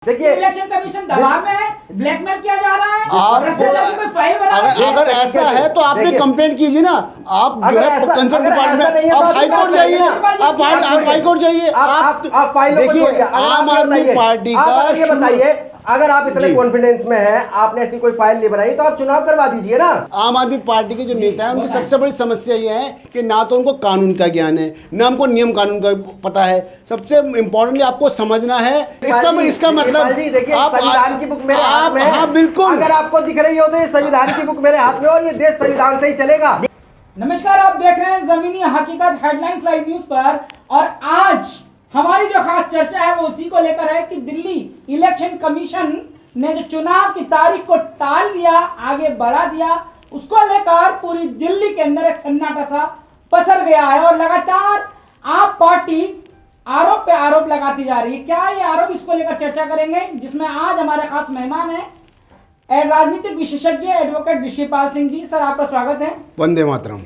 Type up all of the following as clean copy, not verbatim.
देखिए election commission दबाव में है, ब्लैकमेल किया जा रहा है। आप भ्रष्टाचार की कोई फाइल बना अगर ऐसा है तो आपने कंप्लेंट कीजिए ना। आप जो है कंसर्न डिपार्टमेंट, आप हाई कोर्ट जाइए, आप हाई कोर्ट जाइए। आप फाइलों को देखिए आम आदमी पार्टी का ये बताइए, अगर आप इतने कॉन्फिडेंस में हैं, आपने ऐसी कोई फाइल नहीं बनाई तो आप चुनाव करवा दीजिए ना। आम आदमी पार्टी के जो नेता हैं उनकी सबसे बड़ी समस्या ये है कि ना तो उनको कानून का ज्ञान है, ना हमको नियम कानून का पता है। सबसे इम्पोर्टेंटली आपको समझना है इसका मतलब देखिए संविधान की बुक मेरे हाथ में है। हाँ बिल्कुल, अगर आपको दिख रही हो तो ये संविधान की बुक मेरे हाथ में और ये देश संविधान से ही चलेगा। नमस्कार, आप देख रहे हैं जमीनी हकीकत हेडलाइंस लाइव न्यूज पर। और आज हमारी जो खास चर्चा है वो उसी को लेकर है कि दिल्ली इलेक्शन कमीशन ने जो चुनाव की तारीख को टाल दिया, आगे बढ़ा दिया, उसको लेकर पूरी दिल्ली के अंदर एक सन्नाटा सा पसर गया है। और लगातार आप पार्टी आरोप पे आरोप लगाती जा रही है। क्या ये आरोप, इसको लेकर चर्चा करेंगे, जिसमें आज हमारे खास मेहमान हैं राजनीतिक विशेषज्ञ एडवोकेट ऋषिपाल सिंह जी। सर, आपका स्वागत है। वंदे मातरम।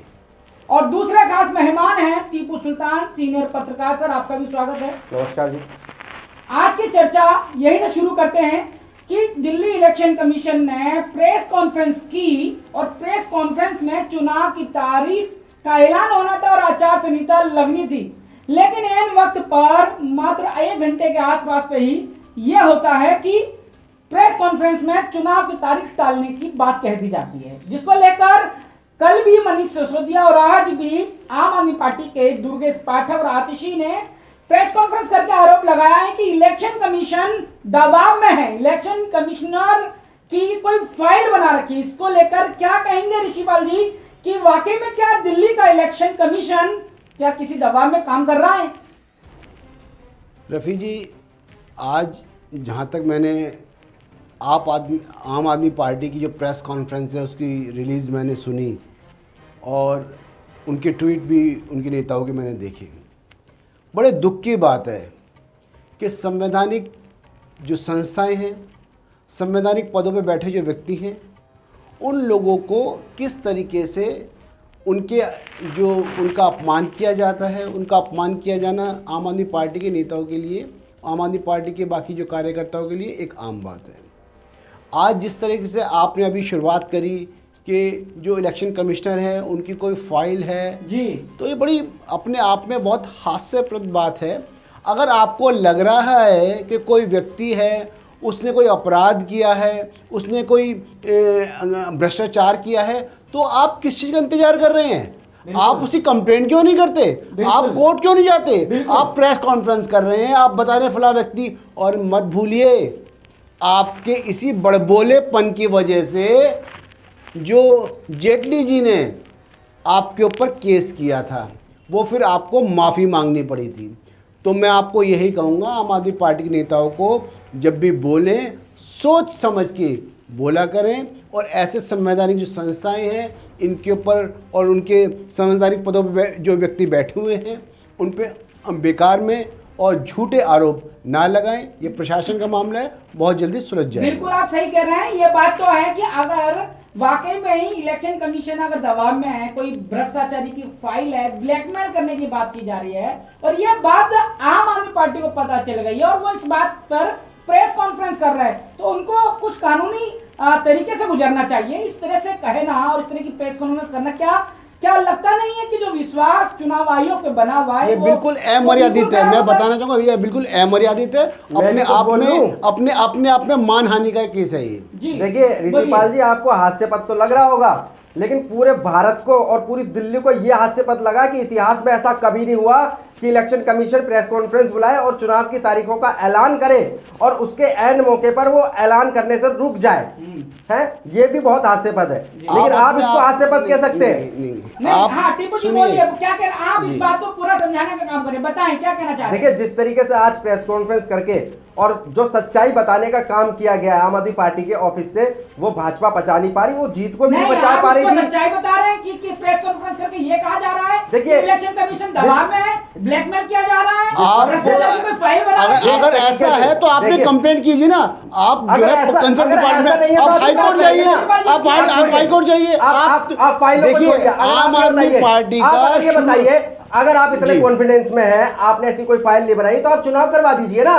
और दूसरे खास मेहमान हैं टीपू सुल्तान, सीनियर पत्रकार। सर, आपका भी स्वागत है। नमस्कार जी। आज की चर्चा यही से शुरू करते हैं कि दिल्ली इलेक्शन कमीशन ने प्रेस कॉन्फ्रेंस की और प्रेस कॉन्फ्रेंस में चुनाव की तारीख का ऐलान होना था और आचार संहिता लगनी थी, लेकिन ऐन वक्त पर मात्र 1 घंटे के आसपास पे ही यह होता है कि प्रेस कॉन्फ्रेंस में चुनाव की तारीख टालने की बात कह दी जाती है, जिसको लेकर कल भी मनीष सिसोदिया और आज भी आम आदमी पार्टी के दुर्गेश पाठक और आतिशी ने प्रेस कॉन्फ्रेंस करके आरोप लगाया है कि इलेक्शन कमीशन दबाव में है, इलेक्शन कमिश्नर की कोई फाइल बना रखी। इसको लेकर क्या कहेंगे ऋषिपाल जी कि वाकई में क्या दिल्ली का इलेक्शन कमीशन क्या किसी दबाव में काम कर रहा है? रफ़ी जी, आज जहाँ तक मैंने आम आदमी पार्टी की जो प्रेस कॉन्फ्रेंस है उसकी रिलीज़ मैंने सुनी और उनके ट्वीट भी उनके नेताओं के मैंने देखे, बड़े दुख की बात है कि संवैधानिक जो संस्थाएं हैं, संवैधानिक पदों पर बैठे जो व्यक्ति हैं, उन लोगों को किस तरीके से उनका अपमान किया जाता है। उनका अपमान किया जाना आम आदमी पार्टी के नेताओं के लिए, आम आदमी पार्टी के बाकी जो कार्यकर्ताओं के लिए एक आम बात है। आज जिस तरीके से आपने अभी शुरुआत करी कि जो इलेक्शन कमिश्नर है उनकी कोई फाइल है जी, तो ये बड़ी अपने आप में बहुत हास्यप्रद बात है। अगर आपको लग रहा है कि कोई व्यक्ति है, उसने कोई अपराध किया है, उसने कोई भ्रष्टाचार किया है, तो आप किस चीज़ का इंतजार कर रहे हैं? आप उसकी कंप्लेंट क्यों नहीं करते? आप कोर्ट क्यों नहीं जाते? आप प्रेस कॉन्फ्रेंस कर रहे हैं, आप बता रहे हैं फला व्यक्ति। और मत भूलिए, आपके इसी बड़बोलेपन की वजह से जो जेटली जी ने आपके ऊपर केस किया था, वो फिर आपको माफ़ी मांगनी पड़ी थी। तो मैं आपको यही कहूँगा, आम आदमी पार्टी के नेताओं को जब भी बोलें सोच समझ के बोला करें और ऐसे संवैधानिक जो संस्थाएं हैं इनके ऊपर और उनके संवैधानिक पदों पर जो व्यक्ति बैठे हुए हैं उन पर बेकार में और झूठे आरोप ना लगाएं। ये प्रशासन का मामला है, बहुत जल्दी सुलझ जाएगा। बिल्कुल आप सही कह रहे हैं। ये बात तो है कि अगर वाकई में ही इलेक्शन कमीशन अगर दबाव में है, कोई भ्रष्टाचारी की फाइल है, ब्लैकमेल करने की बात की जा रही है और ये बात आम आदमी पार्टी को पता चल गई है और वो इस बात पर प्रेस कॉन्फ्रेंस कर रहे हैं, तो उनको कुछ कानूनी तरीके से गुजरना चाहिए। इस तरह से कहना और इस तरह की प्रेस कॉन्फ्रेंस करना क्या लगता नहीं है कि जो विश्वास चुनाव आयोग पे बना हुआ है ये बिल्कुल अमर्यादित है। मैं बताना चाहूंगा ये बिल्कुल अमर्यादित है, अपने आप में मानहानि का केस है ये। देखिए ऋषिपाल जी, आपको हास्यपद तो लग रहा होगा, लेकिन पूरे भारत को और पूरी दिल्ली को यह हास्यपद लगा कि इतिहास में ऐसा कभी नहीं हुआ कि इलेक्शन कमीशन प्रेस कॉन्फ्रेंस बुलाए और चुनाव की तारीखों का ऐलान करे और उसके ऐन मौके पर वो ऐलान करने से रुक जाए। है, ये भी बहुत हास्यपद है, लेकिन आप इसको हास्यपद कह सकते हैं। हाँ, टीपू जी बोलिए, क्या कह रहे हैं आप? इस बात को पूरा समझाने का काम करें, बताएं क्या कहना चाह रहे हैं। देखिए, जिस तरीके से आज प्रेस कॉन्फ्रेंस करके और जो सच्चाई बताने का काम किया गया है आम आदमी पार्टी के ऑफिस से, वो भाजपा पचा नहीं पा रही, वो जीत को भी नहीं बचा पा रही थी। सच्चाई बता रहे हैं कि प्रेस कॉन्फ्रेंस करके ये कहा जा रहा है, देखिए इलेक्शन कमीशन दबाव में है, ब्लैकमेल किया जा रहा है, अगर ऐसा है तो आपने कंप्लेंट कीजिए ना। आप जो है कंसर्न डिपार्टमेंट, आप हाई कोर्ट जाइए, आप हाई कोर्ट जाइए। आप फाइलों को देखिए आम आदमी पार्टी का, ये बताइए, अगर आप इतने कॉन्फिडेंस में हैं, आपने ऐसी कोई फाइल नहीं बनाई तो आप चुनाव करवा दीजिए ना।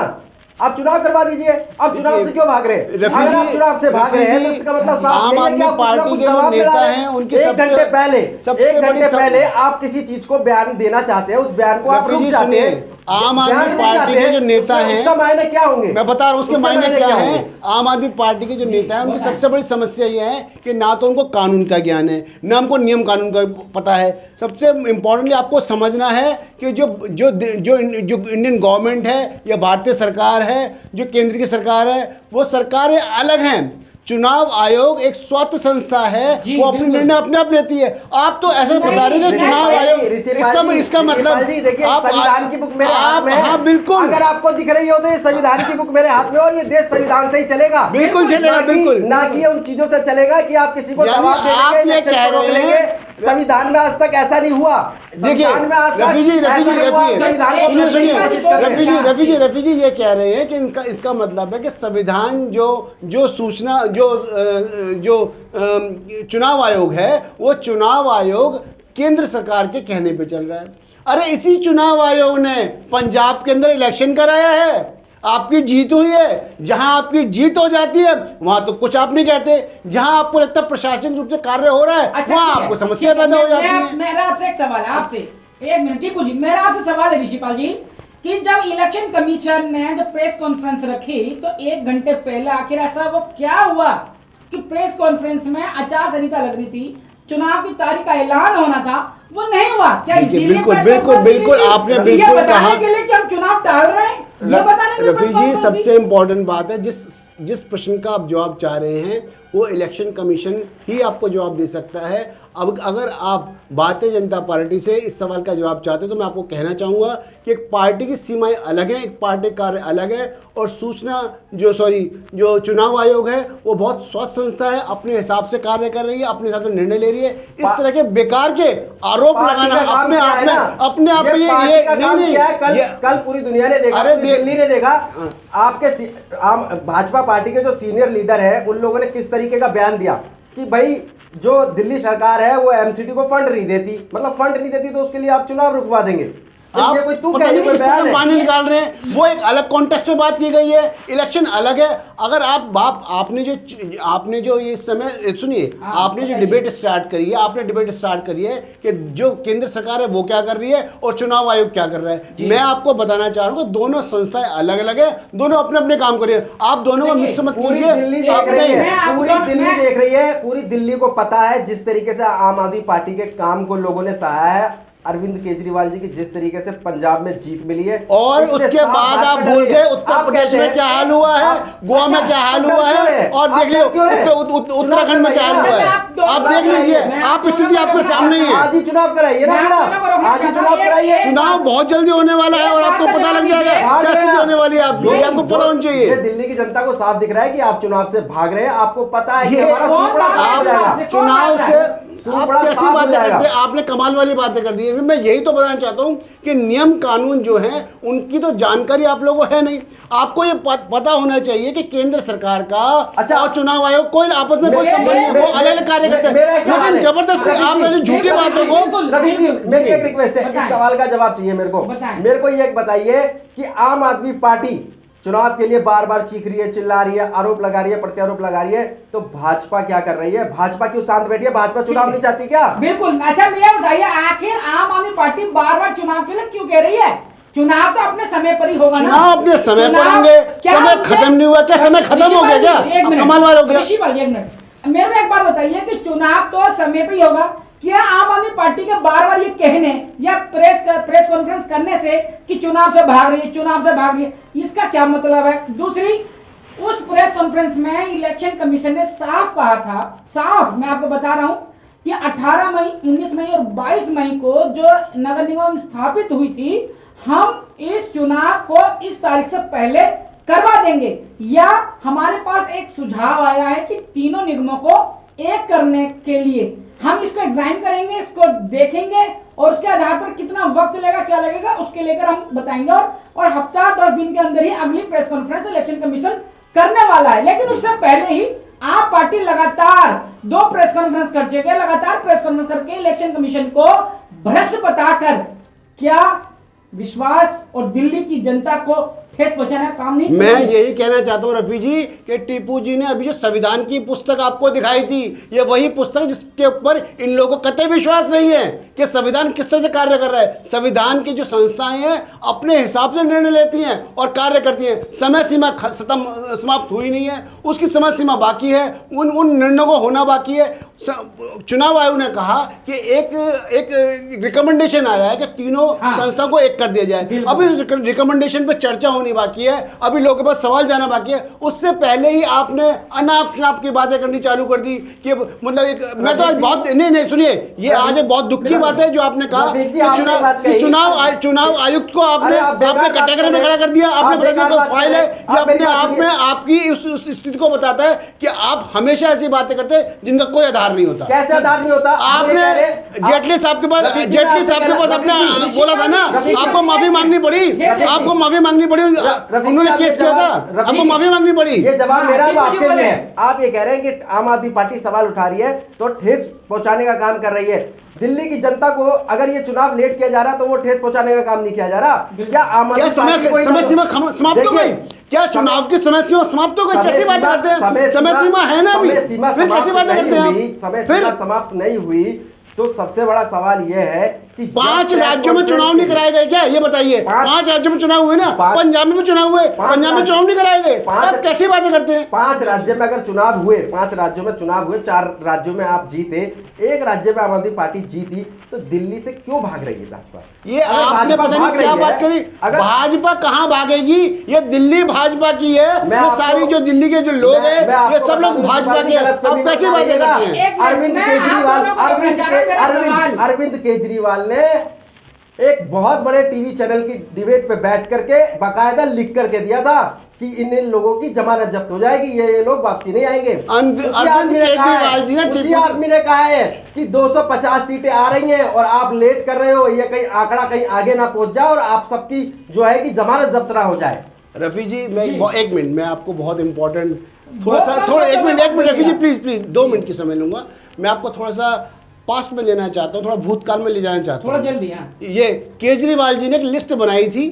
आप चुनाव करवा दीजिए। अब चुनाव से क्यों भाग रहे हैं? रफी अगर आप जी, चुनाव से भाग रहे हैं तो रफी इसका मतलब जी, साफ आम यही है कि आदमी आप कुछ ना पार्टी कुछ के जो दबाव नेता बना रहे हैं, उनके एक सबसे- घंटे पहले सबसे एक बड़ी घंटे सब- पहले आप किसी चीज को बयान देना चाहते हैं, उस बयान को आप रफी रुक जी जाते सुनिए, हैं। आम बयान आदमी नहीं पार्टी चाहते के हैं, जो नेता उसका- हैं, उसका मायने क्या होंगे? मैं बता रहा हूं उसके मायने क्या है। होंगे? आम आदमी पार्टी के जो नेता हैं, उनकी बताएं। सबसे बड़ी समस्या ये है कि ना तो उनको कानून का ज्ञान है, ना उनको नियम कानून का पता है। सबसे इम्पोर्टेंटली आपको समझना है कि जो जो जो जो इंडियन गवर्नमेंट है या भारतीय सरकार है, जो केंद्र की सरकार है, वो सरकारें अलग हैं। चुनाव आयोग एक स्वतंत्र संस्था है, जी, वो अपने बिल्कुल। निर्णय अपने आप लेती है। आप तो ऐसे बता रहे हैं नहीं, चुनाव नहीं, आयोग, ऋषिपाल इसका जी, मतलब देखिए संविधान की बुक मेरे हाथ में है। हाँ बिल्कुल, अगर आपको दिख रही हो तो ये संविधान की बुक मेरे हाथ में और ये देश संविधान से ही चलेगा। बिल्कुल चलेगा, बिल्कुल। ना कि उन चीजों से चलेगा कि आप किसी को यानी दबाव देंगे, आप ये इलेक्शन कह को रोक रहे लेंगे। हैं- संविधान में आज तक ऐसा नहीं हुआ। देखिए संविधान में आज तक रफी जी ऐसा नहीं हुआ, संविधान को सुनिए सुनिए प्रश्न रफी जी ये कह रहे हैं कि इसका मतलब है कि संविधान जो सूचना जो चुनाव आयोग है, वो चुनाव आयोग केंद्र सरकार के कहने पे चल रहा है। अरे इसी चुनाव आयोग ने पंजाब के अंदर इलेक्शन कराया है, आपकी जीत हुई है। जहां आपकी जीत हो जाती है वहां तो कुछ आप नहीं कहते, जहां आपको लगता है प्रशासनिक रूप से कार्य हो रहा है, अच्छा, वहां ठीक है, आपको समस्या ठीक है, पैदा हो जाती है। मेरा आपसे एक सवाल है, आपसे एक मिनट टीपू जी, मेरा आपसे सवाल है ऋषिपाल जी कि जब इलेक्शन कमीशन ने जब प्रेस कॉन्फ्रेंस रखी तो 1 घंटे पहले आखिर ऐसा वो क्या हुआ कि प्रेस कॉन्फ्रेंस में आचार संहिता लग रही थी, चुनाव की तारीख का ऐलान होना था, वो नहीं हुआ? क्या देखिए, इसीलिए बिल्कुल, प्रेस बिल्कुल, कॉन्फ्रेंस बिल्कुल, की थी? आपने ये बिल्कुल बताने कहा। के लिए कि हम चुनाव टाल रहे हैं, ये बताने के लिए रफी प्रेस जी कॉन्फ्रेंस सबसे की? इम्पोर्टेंट बात है, जिस प्रश्न का आप जवाब चाह रहे हैं वो इलेक्शन कमीशन ही आपको जवाब दे सकता है। अब अगर आप भारतीय जनता पार्टी से इस सवाल का जवाब चाहते हैं तो मैं आपको कहना चाहूँगा कि एक पार्टी की सीमाएं अलग हैं, एक पार्टी कार्य अलग है, और जो चुनाव आयोग है वो बहुत स्वस्थ संस्था है, अपने हिसाब से कार्य कर रही है, अपने हिसाब से निर्णय ले रही है। इस तरह के बेकार के आरोप लगाना अपने आप में ये नहीं, कल पूरी दुनिया ने देखा, अरे पूरी दिल्ली ने देखा, आपके भाजपा पार्टी के जो सीनियर लीडर है उन लोगों ने किस तरीके का बयान दिया कि भाई जो दिल्ली सरकार है वो एमसीडी को फंड नहीं देती, मतलब फंड नहीं देती तो उसके लिए आप चुनाव रुकवा देंगे। आप ये कोई तू पता कह नहीं कोई किस तरह बयान से है? मायने निकाल रहे हैं, वो एक अलग कॉन्टेक्स्ट में बात की गई है, इलेक्शन अलग है। अगर आपने जो ये समय सुनिए, आपने जो डिबेट स्टार्ट करी है कि जो केंद्र सरकार है वो क्या कर रही है और चुनाव आयोग क्या कर रहा है, मैं आपको बताना चाह रहा हूँ कि दोनों संस्थाएं अलग अलग है, दोनों अपने अपने काम कर रही है, आप दोनों को मिक्स मत पूरी कीजिए। दिल्ली आप देख रही नहीं- है, पूरी दिल्ली देख रही है, पूरी दिल्ली को पता है जिस तरीके से आम आदमी पार्टी के काम को लोगों ने सराहा है, अरविंद केजरीवाल जी की जिस तरीके से पंजाब में जीत मिली है, और इससे उसके साफ बाद बात आप पता भूल है। गए उत्तर आप प्रदेश कहते में हैं- क्या हाल हुआ है, गोवा में क्या हाल हुआ है, और देख लियो उत्तराखंड में क्या हाल हुआ है, आप देख लीजिए, आप स्थिति आपके सामने ही है। आज ही चुनाव कराइए ना मैडम, आज ही चुनाव कराइए। चुनाव बहुत जल्दी होने वाला है और आपको पता लग जाएगा क्या स्थिति होने वाली है आपकी, ये आपको पता होना ये चाहिए। दिल्ली की जनता को साफ दिख रहा है कि आप चुनाव से भाग रहे हैं, आपको पता है कि ये हमारा कौन सुपड़ा भाग साफ हो रहा है? जाएगा। चुनाव से आप बड़ा कैसी साफ हो बातें जाएगा। करते हैं, आपने कमाल वाली बातें कर दी है। मैं यही तो बताना चाहता हूं कि नियम कानून जो है उनकी तो जानकारी आप लोगों को है नहीं। आपको ये पता होना चाहिए कि केंद्र सरकार का अच्छा, और चुनाव आयोग कोई आपस में कोई संबंध नहीं है, वो अलग अलग कार्य करते मेरा हैं, एक सवाल लेकिन है। जबरदस्ती रवि आप जी, ऐसे झूठी बिल्कुल, बातों बिल्कुल। को। रवि जी मेरी एक रिक्वेस्ट है, बताएं। इस सवाल का जवाब चाहिए मेरे को। बताएं। मेरे को ये बताइए कि आम आदमी पार्टी चुनाव के लिए बार बार चीख रही है, चिल्ला रही है, आरोप लगा रही है, प्रत्यारोप लगा रही है, तो भाजपा क्या कर रही है? भाजपा क्यों शांत बैठी है? भाजपा चुनाव नहीं चाहती क्या? बिल्कुल। अच्छा मुझे बताइए, आखिर आम आदमी पार्टी बार बार चुनाव के लिए क्यों कह रही है? चुनाव तो अपने समय पर ही होगा ना। चुनाव अपने समय पर चुनाव- होंगे, क्या समय मुझे- खत्म नहीं हुआ क्या? समय खत्म हो गया क्या? एक मिनट, कमाल वाला हो गया। ऋषि भाई, एक मिनट मेरे को एक बात बताइए कि चुनाव तो समय पे ही होगा, क्या आम आदमी पार्टी के बार बार ये कहने या प्रेस कॉन्फ्रेंस करने से कि चुनाव से भाग रही है, इसका क्या मतलब है? दूसरी, उस प्रेस कॉन्फ्रेंस में इलेक्शन कमीशन ने साफ कहा था, साफ मैं आपको बता रहा हूं कि 18 मई, 19 मई और 22 मई को जो नगर निगम स्थापित हुई थी, हम इस चुनाव को इस तारीख से पहले करवा देंगे, या हमारे पास एक सुझाव आया है कि तीनों निगमों को एक करने के लिए हम इसको एग्जामिन करेंगे, इसको देखेंगे और उसके आधार पर कितना वक्त लगेगा, क्या लगेगा, उसके लेकर हम बताएंगे। और हफ्ता 10 दिन के अंदर ही अगली प्रेस कॉन्फ्रेंस इलेक्शन कमीशन करने वाला है। लेकिन उससे पहले ही आप पार्टी लगातार 2 प्रेस कॉन्फ्रेंस कर चुके हैं, लगातार प्रेस कॉन्फ्रेंस करके इलेक्शन कमीशन को भ्रष्ट बताकर क्या विश्वास और दिल्ली की जनता को ठेस पहुंचाने का काम नहीं मैं करेंगे। यही कहना चाहता हूँ रफी जी कि टीपू जी ने अभी जो संविधान की पुस्तक आपको दिखाई थी, ये वही पुस्तक जिसके ऊपर इन लोगों को कतई विश्वास नहीं है कि संविधान किस तरह से कार्य कर रहा है। संविधान की जो संस्थाएं हैं अपने हिसाब से निर्णय लेती हैं और कार्य करती हैं। समय सीमा समाप्त हुई नहीं है, उसकी समय सीमा बाकी है, उन निर्णयों को होना बाकी है। चुनाव आयोग ने कहा कि एक रिकमेंडेशन आया है कि तीनों संस्थाओं को एक कर दिया जाए। अभी रिकमेंडेशन पे चर्चा होनी बाकी है, अभी लोगों के पास सवाल जाना बाकी है। उससे पहले ही आपने अनाप शनाप की बातें करनी चालू कर दी कि मतलब एक मैं तो आज बहुत नहीं सुनिए, ये आज एक बहुत दुख की बात है जो आपने कहा कि चुनाव आयुक्त को आपने कैटेगरी में खड़ा कर दिया। आपने बता दिया कोई फाइल है, ये अपने आप में आपकी उस स्थिति को बताता है कि आप हमेशा ऐसी बातें करते हैं जिनका कोई आधार नहीं होता। कैसे आधार नहीं होता? आपने जेटली साहब के पास आपने बोला था ना, आपको माफी मांगनी पड़ी, उन्होंने केस किया था, आपको माफी मांगनी पड़ी। ये जवाब मेरा आपके लिए है। आप ये कह रहे हैं कि आम आदमी पार्टी सवाल उठा रही है तो ठेस पहुंचाने का काम कर रही है। दिल्ली की जनता को अगर ये चुनाव लेट किया जा रहा तो वो ठेस पहुंचाने का काम नहीं किया जा रहा। क्या आम आदमी समय सीमा समाप्त हो गई? क्या चुनाव की समय सीमा समाप्त हो गई? कैसी बात करते हैं? समय सीमा है ना अभी, फिर कैसी बातें करते हैं? समय सीमा समाप्त नहीं हुई तो सबसे बड़ा सवाल यह है कि 5 राज्यों में चुनाव नहीं कराए गए क्या? ये बताइए। 5 राज्यों में चुनाव हुए ना, पंजाब में भी चुनाव हुए, पंजाब में चुनाव नहीं कराए गए। आप कैसी बातें करते हैं? 5 राज्यों में अगर चुनाव हुए, 5 राज्यों में चुनाव हुए, 4 राज्यों में आप जीते, 1 राज्य में आम आदमी पार्टी जीती, तो दिल्ली से क्यों भाग रही है भाजपा? ये आपने पता नहीं क्या बात करी। भाजपा कहाँ भागेगी? ये दिल्ली भाजपा की है। ये सारी जो दिल्ली के जो लोग हैं ये सब लोग भाजपा के। आप कैसी बातें करते हैं? अरविंद केजरीवाल ने एक बहुत बड़े टीवी चैनल की डिबेट पे बैठ करके बाकायदा लिख करके दिया था कि इन लोगों की जमानत जब्त हो जाएगी, ये लोग वापसी नहीं आएंगे। अरविंद केजरीवाल जी ने उसी आदमी ने कहा है कि 250 सीटें आ रही हैं और आप लेट कर रहे हो, ये कहीं आंकड़ा कहीं आगे ना पहुंच जाए और आप सबकी जो है कि जमानत जब्त ना हो जाए। रफी जी मैं 1 मिनट, मैं आपको बहुत इंपॉर्टेंट थोड़ा 1 minute Rafi ji please 2 minute की समय लूंगा। मैं आपको थोड़ा सा पास्ट में लेना चाहता हूँ, थोड़ा भूतकाल में ले जाना चाहता हूँ। थोड़ा जल्दी। ये केजरीवाल जी ने एक लिस्ट बनाई थी,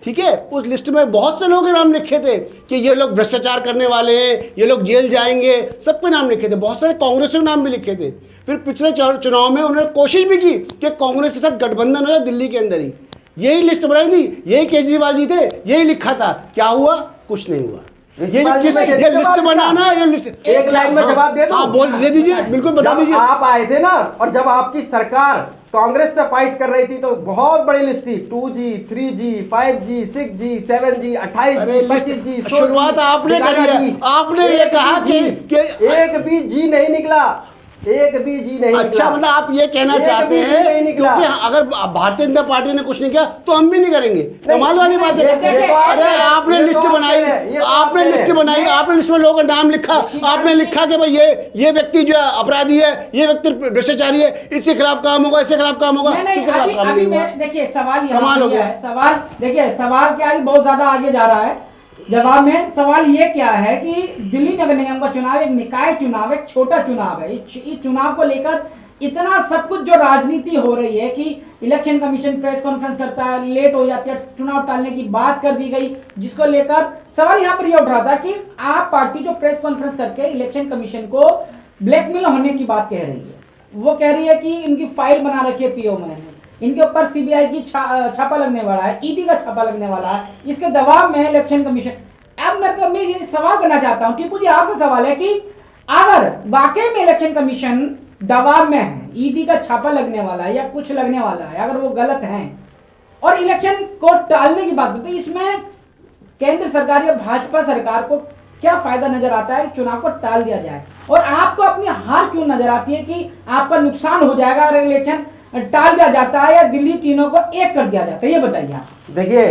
ठीक है? उस लिस्ट में बहुत से लोगों के नाम लिखे थे कि ये लोग भ्रष्टाचार करने वाले हैं, ये लोग जेल जाएंगे, सबके नाम लिखे थे। बहुत सारे कांग्रेसियों के नाम भी लिखे थे। फिर पिछले चुनाव में उन्होंने कोशिश भी की कि कांग्रेस के साथ गठबंधन हो जाए दिल्ली के अंदर ही। यही लिस्ट बनाई थी, यही केजरीवाल जी थे, यही लिखा था। क्या हुआ? कुछ नहीं हुआ। ये लिस्ट बनाना, ये लिस्ट एक लाइन में जवाब दे दो। हाँ बोल दे दीजिए, बिल्कुल बता दीजिए। आप आए थे ना और जब आपकी सरकार कांग्रेस से फाइट कर रही थी तो बहुत बड़ी लिस्ट थी, 2G, 3G, 5G, 6G, 7G, 28G, 25G। शुरुआत आपने करी है, आपने ये कहा कि एक भी जी नहीं निकला, एक भी जी नहीं। अच्छा, मतलब आप ये कहना चाहते हैं क्योंकि अगर भारतीय जनता पार्टी ने कुछ नहीं किया तो हम भी नहीं करेंगे? कमाल वाली बात है। अरे आपने लिस्ट बनाई, आपने लिस्ट में लोगों का नाम लिखा, आपने लिखा कि भाई ये व्यक्ति जो है अपराधी है, ये व्यक्ति भ्रष्टाचारी है, इसके खिलाफ काम होगा, इसके खिलाफ काम होगा, इसके खिलाफ काम नहीं हुआ। देखिए सवाल कमाल हो गया। सवाल क्या है, बहुत ज्यादा आगे जा रहा है। जवाब में सवाल ये क्या है कि दिल्ली नगर निगम का चुनाव एक निकाय चुनाव, एक छोटा चुनाव है। इस चुनाव को लेकर इतना सब कुछ जो राजनीति हो रही है कि इलेक्शन कमीशन प्रेस कॉन्फ्रेंस करता है, लेट हो जाती है, चुनाव टालने की बात कर दी गई, जिसको लेकर सवाल यहाँ पर यह उठ रहा था कि आप पार्टी जो प्रेस कॉन्फ्रेंस करके इलेक्शन कमीशन को ब्लैकमेल होने की बात कह रही है। वो कह रही है कि इनकी फाइल बना रखी है पीओ में, इनके ऊपर सीबीआई की छापा लगने वाला है, ईडी का छापा लगने वाला है, इसके दबाव में इलेक्शन कमीशन। अब मैं ये सवाल करना चाहता हूं, टीपू जी आपसे सवाल है कि अगर वाकई में इलेक्शन कमीशन दबाव में है, ईडी का छापा लगने वाला है या कुछ लगने वाला है, अगर वो गलत है और इलेक्शन को टालने की बात होती है, इसमें केंद्र सरकार या भाजपा सरकार को क्या फायदा नजर आता है? चुनाव को टाल दिया जाए और आपको अपनी हार क्यों नजर आती है कि आपका नुकसान हो जाएगा अगर इलेक्शन टाल दिया जाता है या दिल्ली तीनों को एक कर दिया जाता है? ये बताइए आप। देखिए,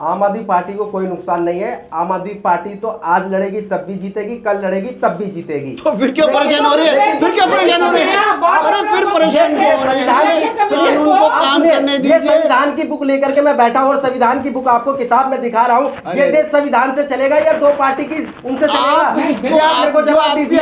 आम आदमी पार्टी को कोई नुकसान नहीं है। आम आदमी पार्टी तो आज लड़ेगी तब भी जीतेगी, कल लड़ेगी तब भी जीतेगी। तो फिर क्यों परेशान हो रहे हैं? फिर क्यों परेशान हो रहे हैं? अरे फिर परेशान क्यों हो रहे हैं? कानून को काम करने दीजिए। संविधान की बुक लेकर के मैं बैठा हूँ और संविधान की बुक आपको किताब में दिखा रहा हूँ। ये देश संविधान से चलेगा या 2 पार्टी की उनसे चलेगा? मेरे को जवाब दीजिए।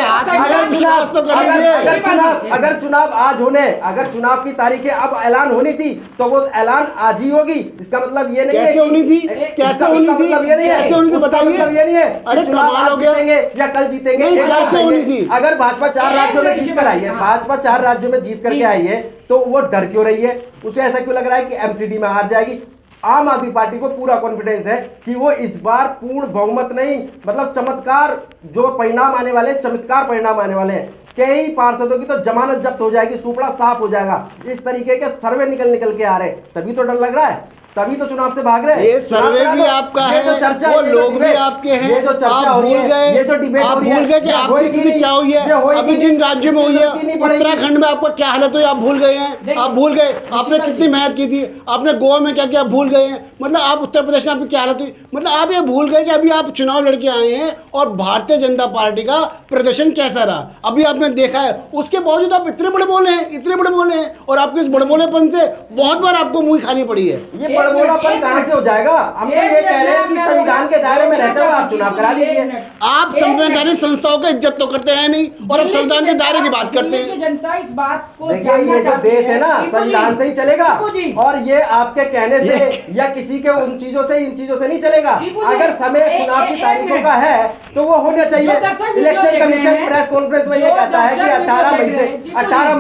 अगर चुनाव आज होने, अगर चुनाव की तारीखें अब ऐलान होनी थी तो वो ऐलान आज ही होगी। इसका मतलब ये नहीं है होनी थी, कैसे होनी थी, मतलब ये नहीं है, कैसे होनी थी उसका बताइए। मतलब ये नहीं है कि अरे चुनाव कमाल आज हो गया। जीतेंगे या कल जीतेंगे, नहीं, एक कैसे बात होनी बताइए, थी? अगर भाजपा 4 राज्यों में जीत कर आई है, भाजपा 4 राज्यों में जीत करके आई है, तो वो डर क्यों रही है? उसे ऐसा क्यों लग रहा है कि एमसीडी में हार जाएगी? आम आदमी पार्टी को पूरा कॉन्फिडेंस है कि वो इस बार पूर्ण बहुमत नहीं, मतलब चमत्कार जो परिणाम आने वाले, चमत्कार परिणाम आने वाले हैं। कई पार्षदों की तो जमानत जब्त हो जाएगी, सुपड़ा साफ हो जाएगा, इस तरीके के सर्वे निकल के आ रहे हैं। तभी तो डर लग रहा है, तभी तो चुनाव से भाग रहे हैं। ये सर्वे भी आपका है, वो लोग भी आपके हैं, आप भूल गए, ये जो डिबेट आप भूल गए कि आपकी स्थिति क्या हुई है। अभी जिन राज्यों में हुई है, उत्तराखंड में आपका क्या हालत हुई आप भूल गए हैं, आप भूल गए आपने कितनी मेहनत की थी, आपने गोवा में क्या किया आप भूल गए हैं, मतलब आप उत्तर प्रदेश में आपकी क्या हालत हुई, मतलब आप ये भूल गए कि अभी आप चुनाव लड़के आए हैं और भारतीय जनता पार्टी का प्रदर्शन कैसा रहा अभी आपने देखा है। उसके बावजूद आप इतने बड़े बोले हैं, इतने बड़े बोले हैं, और आपके इस बड़बोलेपन से बहुत बार आपको मुंह खानी पड़ी है। ये बड़बोलापन कहां से हो जाएगा? हम तो ये कह रहे हैं कि संविधान के दायरे में रहते हुए आप चुनाव करा दीजिए। आप संवैधानिक संस्थाओं की इज्जत तो करते हैं नहीं, और अब संविधान के दायरे की बात करते हैं। जनता इस बात को देखिए, ये जो देश है ना, संविधान से ही चलेगा, और ये आपके कहने से या किसी के उन चीजों से, इन चीजों से नहीं चलेगा। अगर समय चुनाव की तारीखों का है तो वो होना चाहिए। इलेक्शन कमीशन प्रेस कॉन्फ्रेंस में ये कहता है कि 18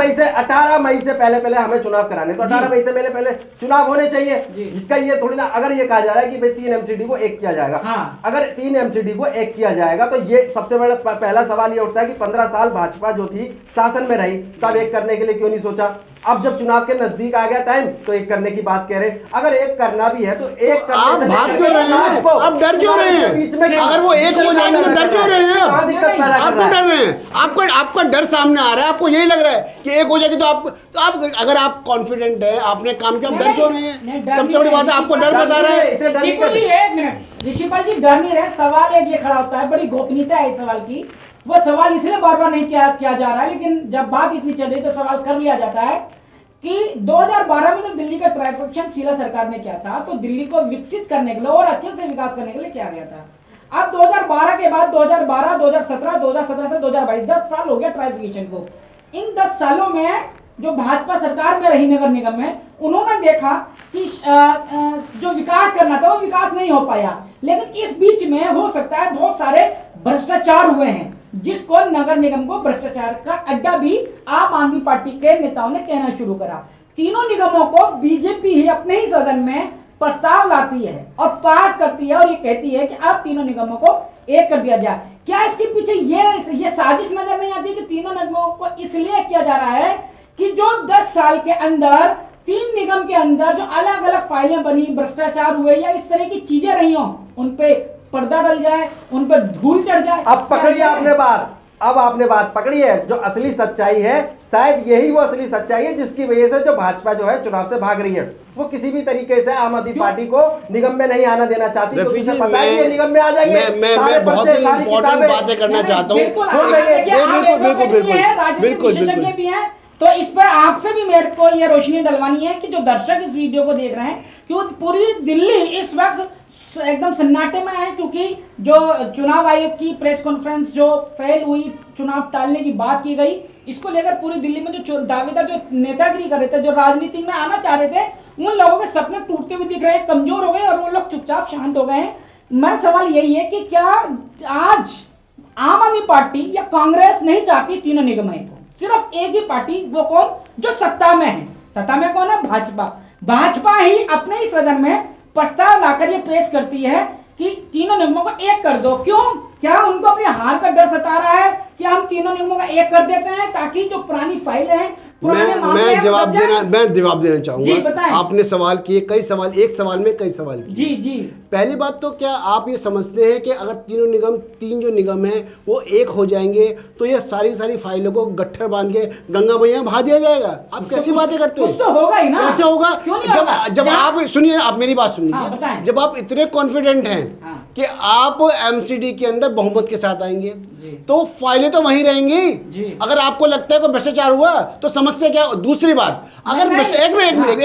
मई से पहले हमें चुनाव कराने, तो 18 मई से पहले चुनाव होने चाहिए। जिसका ये थोड़ी ना, अगर ये कहा जा रहा है कि भाई 3 एमसीडी को 1 किया जाएगा, अगर 3 एमसीडी को 1 किया जाएगा तो ये सबसे बड़ा पहला सवाल ये उठता है कि 15 साल भाजपा जो थी शासन में रही, तब 1 करने के लिए क्यों नहीं सोचा? अब जब चुनाव के नजदीक आ गया टाइम तो 1 करने की बात कह रहे हैं। अगर 1 करना भी है तो 1 करने आप भाग क्यों रहे हैं? आप डर क्यों रहे हैं? बीच में अगर वो 1 हो जाएंगे तो डर क्यों रहे हैं? कहां दिक्कत पैदा कर आपको रहा है? डर रहे हैं, आपका डर सामने आ रहा है, आपको यही लग रहा है कि 1 हो जाएगी तो आप अगर आप कॉन्फिडेंट है, आपने काम किया, आप डर क्यों रहे हैं? सबसे बड़ी बात है आपको डर बता रहा है। इसे डर दीपू जी, एक मिनट, ऋषिपाल जी डर नहीं रहे। सवाल एक ये खड़ा होता है, बड़ी गोपनीयता है इस सवाल की। वो सवाल इसलिए बार बार नहीं किया जा रहा है, लेकिन जब बात इतनी चल रही तो सवाल कर लिया जाता है कि 2012 में जब दिल्ली का ट्राइफेक्शन शीला सरकार ने किया था, तो दिल्ली को विकसित करने के लिए और अच्छे से विकास करने के लिए किया गया था। अब 2012 के बाद 2012, 2017, 2017 से 2022 10 साल हो गया ट्राइफिकेशन को। इन 10 सालों में जो भाजपा सरकार में रही नगर निगम में, उन्होंने देखा कि जो विकास करना था वो विकास नहीं हो पाया। लेकिन इस बीच में हो सकता है बहुत सारे भ्रष्टाचार हुए हैं, जिसको नगर निगम को भ्रष्टाचार का अड्डा भी आम आदमी पार्टी के नेताओं ने कहना शुरू करा। तीनों निगमों को बीजेपी ही अपने ही सदन में प्रस्ताव लाती है और पास करती है, और ये कहती है कि अब तीनों निगमों को 1 कर दिया जाए। क्या इसके पीछे ये साजिश नजर नहीं आती कि तीनों निगमों को इसलिए किया जा रहा है कि जो 10 साल के अंदर 3 निगम के अंदर जो अलग अलग फाइलें बनी, भ्रष्टाचार हुए या इस तरह की चीजें रही हों, उन पे पर्दा डल जाए, उन पर धूल चढ़ जाए। अब पकड़िए आपने बात, अब आपने बात पकड़ी है। जो असली सच्चाई है, शायद यही वो असली सच्चाई है जिसकी वजह से जो भाजपा जो है चुनाव से भाग रही है। वो किसी भी तरीके से आम आदमी पार्टी को निगम में नहीं आना देना चाहती, क्योंकि उसे पता है कि निगम में आ जाएंगे। मैं बहुत ही इंपॉर्टेंट बातें करना चाहता हूँ। बिल्कुल विशेषज्ञ भी हैं, तो इस पर आपसे भी मेरे को ये रोशनी डलवानी है कि जो दर्शक इस वीडियो को देख रहे हैं, कि पूरी दिल्ली इस वक्त एकदम सन्नाटे में है, क्योंकि जो चुनाव आयोग की प्रेस कॉन्फ्रेंस जो फेल हुई, चुनाव टालने की बात की गई, इसको लेकर पूरी दिल्ली में जो दावेदार जो नेतागिरी कर रहे थे, जो राजनीति में आना चाह रहे थे, उन लोगों के सपने टूटते हुए दिख रहे हैं, कमजोर हो गए और वो लोग चुपचाप शांत हो गए हैं। मेरा सवाल यही है कि क्या आज आम आदमी पार्टी या कांग्रेस नहीं चाहती तीनों निगम को? सिर्फ एक ही पार्टी, वो कौन? जो सत्ता में है। सत्ता में कौन है? भाजपा। भाजपा ही अपने ही सदन में प्रस्ताव लाकर ये पेश करती है कि तीनों निगमों को 1 कर दो। क्यों? क्या उनको अपनी हार का डर सता रहा है कि हम तीनों निगमों का 1 कर देते हैं ताकि जो पुरानी फाइल है, मैं जवाब देना चाहूंगा। आपने सवाल किए, कई सवाल, एक सवाल में कई सवाल किए। जी जी। पहली बात तो क्या आप ये समझते हैं कि अगर तीन जो निगम हैं वो 1 हो जाएंगे तो ये सारी फाइलों को गट्ठर बांध के गंगा मैया बहा दिया जाएगा? आप कैसी बातें करते हैं? तो होगा ही ना। कैसे होगा? जब आप सुनिए, आप मेरी बात सुनिए। जब आप इतने कॉन्फिडेंट हैं कि आप एमसीडी के अंदर बहुमत के साथ आएंगे, तो फाइलें तो वहीं रहेंगी। अगर आपको लगता है कोई भ्रष्टाचार हुआ तो समस्या क्या? दूसरी बात, अगर एक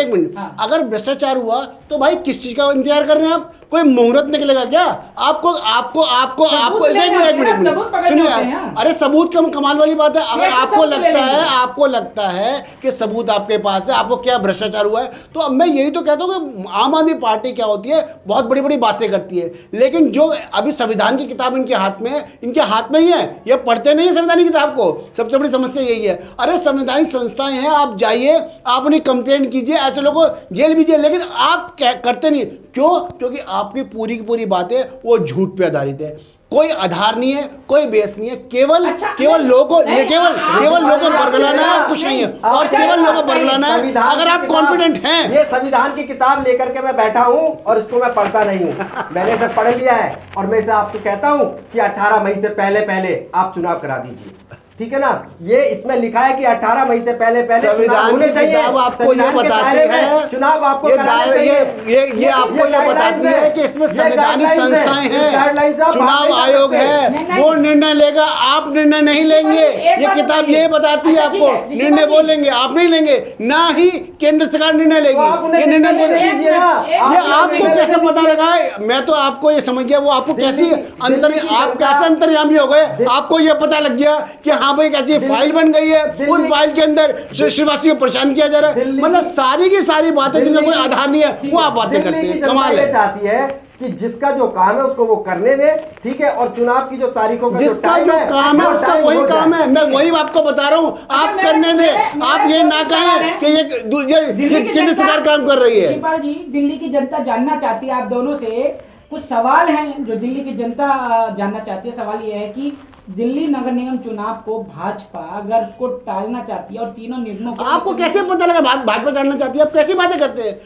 मिनट, अगर भ्रष्टाचार हुआ तो भाई किस चीज का इंतजार कर रहे हैं आप? कोई मुहूर्त निकलेगा क्या? आपको आपको आपको आपको सबूत एक लेके आते हैं, मिनट सबूत पकड़ सुनिए, के आते हैं। अरे सबूत कम कमाल वाली बात है। अगर कैसे आपको सबूत ले लगता लेंगे? है, आपको लगता है कि सबूत आपके पास है, आपको क्या भ्रष्टाचार हुआ है, तो अब मैं यही तो कहता हूँ कि आम आदमी पार्टी क्या होती है, बहुत बड़ी बड़ी बातें करती है, लेकिन जो अभी संविधान की किताब इनके हाथ में है, इनके हाथ में ही है, ये पढ़ते नहीं है संविधान की किताब को। सबसे बड़ी समस्या यही है। अरे संवैधानिक संस्थाएं हैं, आप जाइए, आप उन्हें कंप्लेंट कीजिए, ऐसे लोगों को जेल भी जेल, लेकिन आप क्या करते नहीं। क्यों? क्योंकि आपकी पूरी की पूरी बातें वो झूठ पे आधारित है, कोई आधार नहीं है, कोई बेस नहीं है, केवल अच्छा, केवल नहीं, लोगों नहीं, केवल आप- केवल लोगों को आप- बरगलाना है, आप- कुछ नहीं है, नहीं, और अच्छा, केवल लोगों को नहीं, बरगलाना है। संविधान अगर की आप किताब- कॉन्फिडेंट हैं, ये संविधान की किताब लेकर के मैं बैठा हूं और इसको मैं पढ़ता नहीं हूं, मैंने इसे पढ़ लिया है और मैं इसे आपसे कहता हूं कि 18 मई से पहले पहले आप चुनाव करा दीजिए, ठीक है ना। ये इसमें लिखा है कि 18 मई से पहले पहले संविधान की किताब आपको ये बताती है, चुनाव आपको ये कराने दायरे चाहिए। ये आपको ये बताती है कि इसमें संवैधानिक संस्थाएं हैं, चुनाव आयोग है, वो निर्णय लेगा, आप निर्णय नहीं लेंगे। ये किताब ये बताती है आपको, निर्णय वो लेंगे, आप नहीं लेंगे, ना ही केंद्र सरकार निर्णय लेगी। ये निर्णय वो लेगी। दीजिए ना, ये आपको कैसे पता लगा? मैं तो आपको ये समझ गया, वो आपको कैसी आप कैसे अंतर्यामी हो गए, आपको ये पता लग गया कि हाँ भाई कैसी फाइल बन गई है, उन फाइल के अंदर श्रीवास्तव को परेशान किया जा रहा है। मतलब सारी की सारी बातें जिनका कोई आधार नहीं है, वो आप बातें करते हैं। कमाल है। चाहती है कि जिसका जो काम है उसको वो करने दे, ठीक है, और चुनाव की जो तारीखों का जिसका जो काम है उसका वही काम है। मैं वही आपको बता रहा हूँ, आप करने दे। आप ये ना कहें कि ये केंद्र सरकार काम कर रही है। शिवपाल जी, दिल्ली की जनता जानना चाहती है आप दोनों से कुछ सवाल हैं जो दिल्ली की जनता जानना चाहती है। सवाल ये है कि दिल्ली नगर निगम चुनाव को भाजपा अगर उसको टालना चाहती है और तीनों निगमों को, आपको कैसे पता लगा भाजपा जानना चाहती है? आप कैसी बातें करते हैं?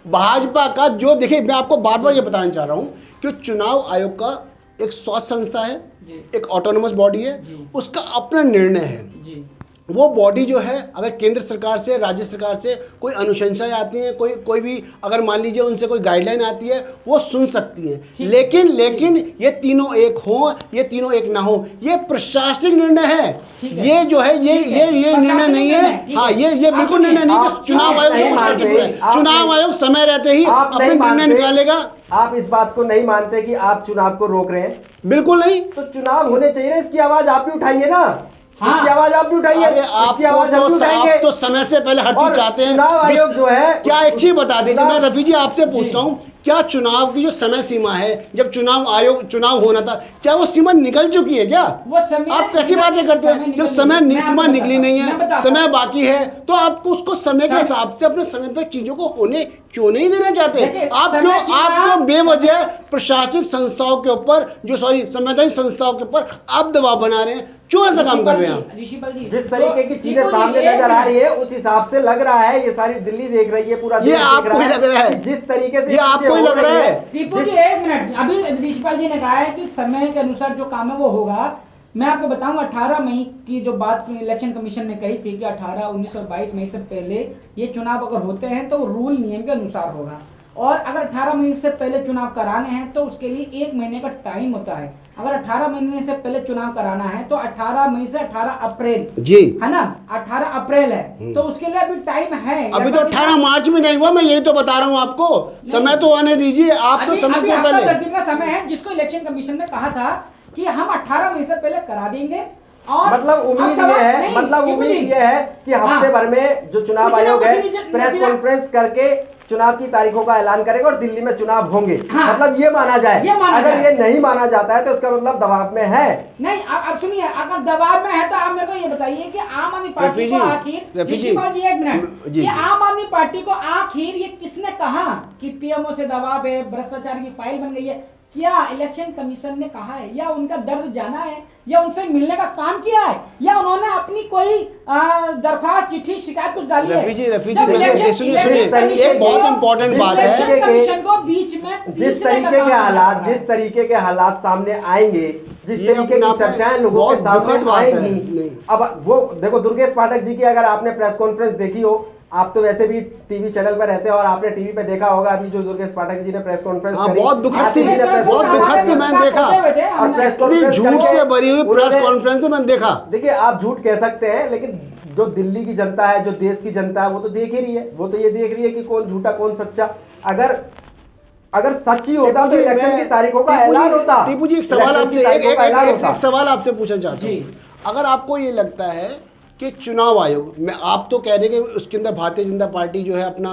भाजपा का जो, देखिए मैं आपको बार बार ये बताना चाह रहा हूँ कि चुनाव आयोग का एक स्वतंत्र संस्था है, एक ऑटोनोमस बॉडी है, उसका अपना निर्णय है। जी, वो बॉडी जो है, अगर केंद्र सरकार से, राज्य सरकार से कोई अनुशंसाएं आती हैं, कोई भी अगर मान लीजिए उनसे कोई गाइडलाइन आती है, वो सुन सकती है। लेकिन ये तीनों एक हो, ये तीनों एक ना हो, ये प्रशासनिक निर्णय है। ये जो है ये निर्णय नहीं है। हाँ, ये बिल्कुल निर्णय नहीं कि चुनाव आयोग कुछ कर सकता है। चुनाव आयोग समय रहते ही अपने निर्णय निकालेगा। आप इस बात को नहीं मानते कि आप चुनाव को रोक रहे हैं? बिल्कुल नहीं। तो चुनाव होने चाहिए ना, इसकी आवाज आप भी उठाइए ना। हाँ। इसकी आवाज आप भी उठाइए। अरे इसकी आवाज हम भी उठाएंगे। आप तो समय से पहले हर चीज और चाहते हैं। चुनाव आयोग जो है, क्या एक चीज बता दीजिए, मैं रफी जी आपसे पूछता जी। हूँ, क्या चुनाव की जो समय सीमा है, जब चुनाव होना था, क्या वो सीमा निकल चुकी है क्या? वो समय आप कैसी बातें करते हैं? जब समय सीमा निकली नहीं है, समय बाकी है, तो आपको उसको समय के हिसाब से अपने समय पे चीजों को होने क्यों नहीं देना चाहते? आप क्यों बेवजह प्रशासनिक संस्थाओं के ऊपर, संवैधानिक संस्थाओं के ऊपर आप दबाव बना रहे हैं? क्यों ऐसा काम कर रहे हैं आप? जिस तरीके की चीजें सामने नजर आ रही है, उस हिसाब से लग रहा है, ये सारी दिल्ली देख रही है, पूरा ये देश देख आपको ही लग रहा है। कि जिस तरीके से ये आपको ही लग रहा है। टीपू जी, एक मिनट, अभी ऋषिपाल जी ने कहा है कि समय के अनुसार जो काम है वो होगा। मैं आपको बताऊं, 18 मई की जो बात इलेक्शन कमीशन ने कही थी कि 18, 19 और 22 मई से पहले ये चुनाव अगर होते हैं तो रूल नियम के अनुसार होगा, और अगर 18 मई से पहले चुनाव कराने हैं तो उसके लिए 1 महीने का टाइम होता है। अगर 18 महीने से पहले चुनाव कराना है तो 18 मई से 18 अप्रैल जी, है ना, 18 अप्रैल है, तो उसके लिए अभी टाइम है। अभी तो 18 मार्च में नहीं हुआ, मैं यही तो बता रहा हूँ आपको। समय तो आने दीजिए, आप तो समय से पहले। 10 दिन का समय है जिसको इलेक्शन कमीशन ने कहा था कि हम 18 मई से पहले करा देंगे। और मतलब उम्मीद ये है कि हफ्ते भर में जो चुनाव आयोग है प्रेस कॉन्फ्रेंस करके चुनाव की तारीखों का ऐलान करेगा और दिल्ली में चुनाव होंगे। हाँ, मतलब ये माना जाए। अगर ये नहीं माना जाता है तो इसका मतलब दबाव में है। नहीं, अब सुनिए, अगर दबाव में है तो आप मेरे को ये बताइए कि आम आदमी पार्टी को आखिर, ऋषिपाल जी एक मिनट, ये आम आदमी पार्टी को आखिर ये किसने कहा कि पीएमओ से दबाव है, भ्रष्टाचार की फाइल बन गई है? क्या इलेक्शन कमीशन ने कहा है, या उनका दर्द जाना है, या उनसे मिलने का काम किया है, या उन्होंने अपनी कोई दरख्वास्त, चिट्ठी, शिकायत कुछ डाली है? रफी जी सुनिए, एक बहुत इंपॉर्टेंट बात है। जिस तरीके के हालात सामने आएंगे, जिस तरीके की चर्चाएं लोगों के सामने आएंगी, अब वो देखो, दुर्गेश पाठक जी की अगर आपने प्रेस कॉन्फ्रेंस देखी हो, आप तो वैसे भी टीवी चैनल पर रहते हैं और आपने टीवी पे देखा होगा अभी जो दुर्गेश पाठक जी ने प्रेस कॉन्फ्रेंस करी, बहुत दुखद थी, मैंने देखा। और प्रेस कॉन्फ्रेंस झूठ से भरी हुई प्रेस कॉन्फ्रेंस में मैंने देखा। देखिए, आप झूठ कह सकते हैं, लेकिन जो दिल्ली की जनता है, जो देश की जनता है, वो तो देख ही रही है। वो तो ये देख रही है कि कौन झूठा कौन सच्चा। अगर अगर सच ही होता तो इलेक्शन की तारीखों का ऐलान होता। टीपू जी, एक सवाल इलेक्शन की आपसे तारीखों का ऐलान होता। एक सवाल आपसे पूछना चाहता हूँ। अगर आपको ये लगता है कि चुनाव आयोग में, आप तो कह रहे हैं कि उसके अंदर भारतीय जनता पार्टी जो है अपना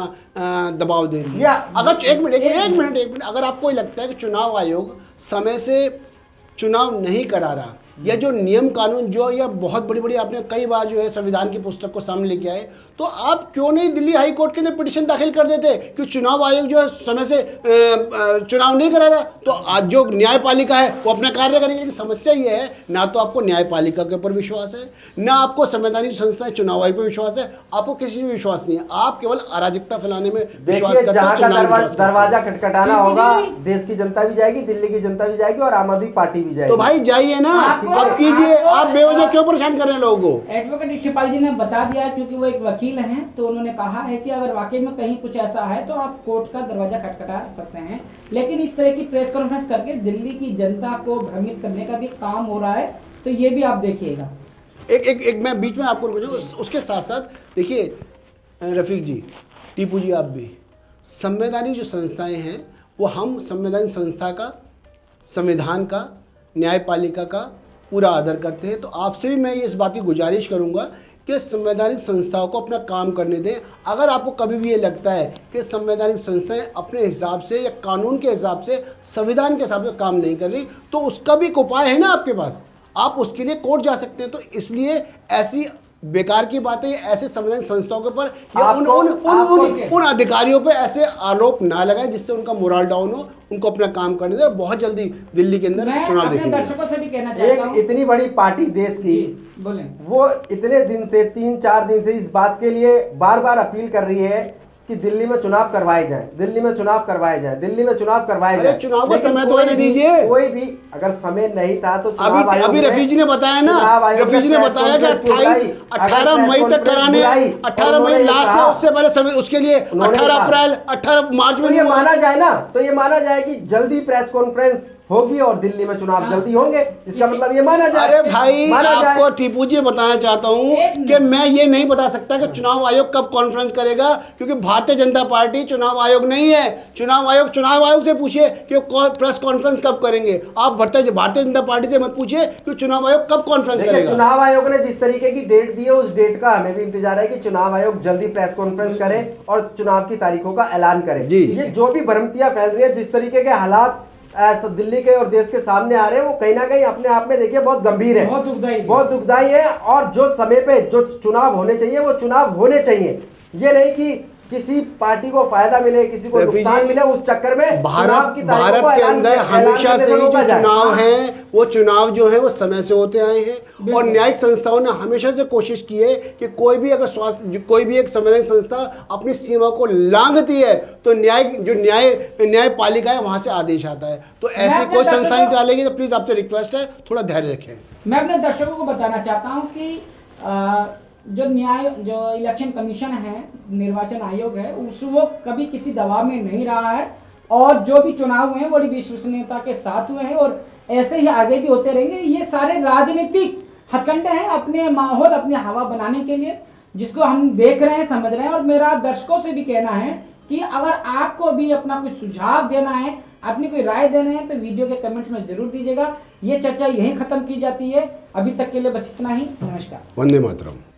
दबाव दे रही है, अगर एक मिनट, अगर आपको ये लगता है कि चुनाव आयोग समय से चुनाव नहीं करा रहा, या जो नियम कानून जो या बहुत बड़ी बड़ी आपने कई बार जो है संविधान की पुस्तक को सामने लेके आए, तो आप क्यों नहीं दिल्ली हाई कोर्ट के अंदर पिटीशन दाखिल कर देते कि चुनाव आयोग जो है समय से चुनाव नहीं करा रहा, तो आज जो न्यायपालिका है वो अपना कार्य करेगी। लेकिन समस्या ये है, ना तो आपको न्यायपालिका के ऊपर विश्वास है, ना आपको संवैधानिक संस्थाएं चुनाव आयोग पर विश्वास है, आपको किसी भी विश्वास नहीं है, आप केवल अराजकता फैलाने में विश्वास करते हैं। दरवाजा खटखटाना होगा, देश की जनता भी जाएगी, दिल्ली की जनता भी जाएगी और आम आदमी पार्टी भी जाएगी। तो भाई जाइए ना, अब कीजिए, आप बेवजह क्यों परेशान कर रहे हैं लोगों को? एडवोकेट शिवपाल जी ने बता दिया, क्योंकि वो एक वकील हैं, तो उन्होंने कहा है कि अगर वाकई में कहीं कुछ ऐसा है तो आप कोर्ट का दरवाजा खटखटा सकते हैं, लेकिन इस तरह की प्रेस कॉन्फ्रेंस करके दिल्ली की जनता को भ्रमित करने का भी काम हो रहा है, तो ये भी आप देखिएगा। एक मैं बीच में आपको रुकूंगा, उसके साथ साथ देखिए रफीक जी, टीपू जी, आप भी, संवैधानिक जो संस्थाएं हैं वो हम संवैधानिक संस्था का, संविधान का, न्यायपालिका का पूरा आदर करते हैं। तो आपसे भी मैं इस बात की गुजारिश करूंगा कि संवैधानिक संस्थाओं को अपना काम करने दें। अगर आपको कभी भी ये लगता है कि संवैधानिक संस्थाएं अपने हिसाब से या कानून के हिसाब से, संविधान के हिसाब से काम नहीं कर रही, तो उसका भी एक उपाय है ना आपके पास, आप उसके लिए कोर्ट जा सकते हैं। तो इसलिए ऐसी बेकार की बातें ऐसे संवैधानिक संस्थाओं के ऊपर या उन अधिकारियों पे ऐसे आरोप ना लगाएं जिससे उनका मोरल डाउन हो, उनको अपना काम करने दें। बहुत जल्दी दिल्ली के अंदर चुनाव देखेंगे। दर्शकों से भी कहना चाहता हूं, एक इतनी बड़ी पार्टी देश की, बोले, वो इतने दिन से 3-4 दिन से इस बात के लिए बार बार अपील कर रही है कि दिल्ली में चुनाव करवाए जाएं, दिल्ली में चुनाव करवाए जाएं, दिल्ली में चुनाव करवाए जाएं। अरे चुनाव का समय तो आने दीजिए। कोई भी अगर समय नहीं था तो अभी रफीक जी ने बताया ना, रफीक जी ने बताया कि 18 मई तक कराने, 18 मई लास्ट है, उससे पहले उसके लिए 18 अप्रैल 18 मार्च में ये माना जाए ना, तो ये माना जाए कि जल्दी प्रेस कॉन्फ्रेंस होगी और दिल्ली में चुनाव जल्दी होंगे, इसका मतलब ये माना जाए। अरे भाई, आपको टीपू जी बताना चाहता हूं कि मैं ये नहीं बता सकता कि चुनाव आयोग कब कॉन्फ्रेंस करेगा, क्योंकि भारतीय जनता पार्टी चुनाव आयोग नहीं है। चुनाव आयोग से पूछिए कि प्रेस कॉन्फ्रेंस कब करेंगे। आप भारतीय जनता पार्टी से मत पूछिए कि चुनाव आयोग कब कॉन्फ्रेंस करेगा। चुनाव आयोग ने जिस तरीके की डेट दी है, उस डेट का हमें भी इंतजार है कि चुनाव आयोग जल्दी प्रेस कॉन्फ्रेंस करे और चुनाव की तारीखों का ऐलान करे। ये जो भी भ्रांतियां फैल रही है, जिस तरीके के हालात दिल्ली के और देश के सामने आ रहे हैं, वो कहीं ना कहीं अपने आप में देखिए बहुत गंभीर है, बहुत दुखदाई है। और जो समय पे जो चुनाव होने चाहिए वो चुनाव होने चाहिए। ये नहीं कि किसी पार्टी को फायदा मिले, किसी को नुकसान मिले, उस चक्कर में भारत के अंदर हमेशा से ही जो चुनाव हैं वो चुनाव जो है वो समय से होते आए हैं। और न्यायिक संस्थाओं ने हमेशा से कोशिश की है कि कोई भी एक संवैधानिक संस्था अपनी सीमा को लांघती है तो न्यायपालिका है वहां से आदेश आता है। तो ऐसी कोई संस्था नहीं डालेगी। तो प्लीज आपसे रिक्वेस्ट है, थोड़ा धैर्य रखें। मैं अपने दर्शकों को बताना चाहता हूँ कि जो इलेक्शन कमीशन है, निर्वाचन आयोग है, वो कभी किसी दबाव में नहीं रहा है और जो भी चुनाव हुए हैं बड़ी विश्वसनीयता के साथ हुए हैं और ऐसे ही आगे भी होते रहेंगे। ये सारे राजनीतिक हथकंडे हैं अपने माहौल, अपने हवा बनाने के लिए, जिसको हम देख रहे हैं, समझ रहे हैं। और मेरा दर्शकों से भी कहना है कि अगर आपको भी अपना कुछ सुझाव देना है, अपनी कोई राय देना है, तो वीडियो के कमेंट्स में जरूर दीजिएगा। ये चर्चा यहीं खत्म की जाती है। अभी तक के लिए बस इतना ही। नमस्कार। वंदे मातरम।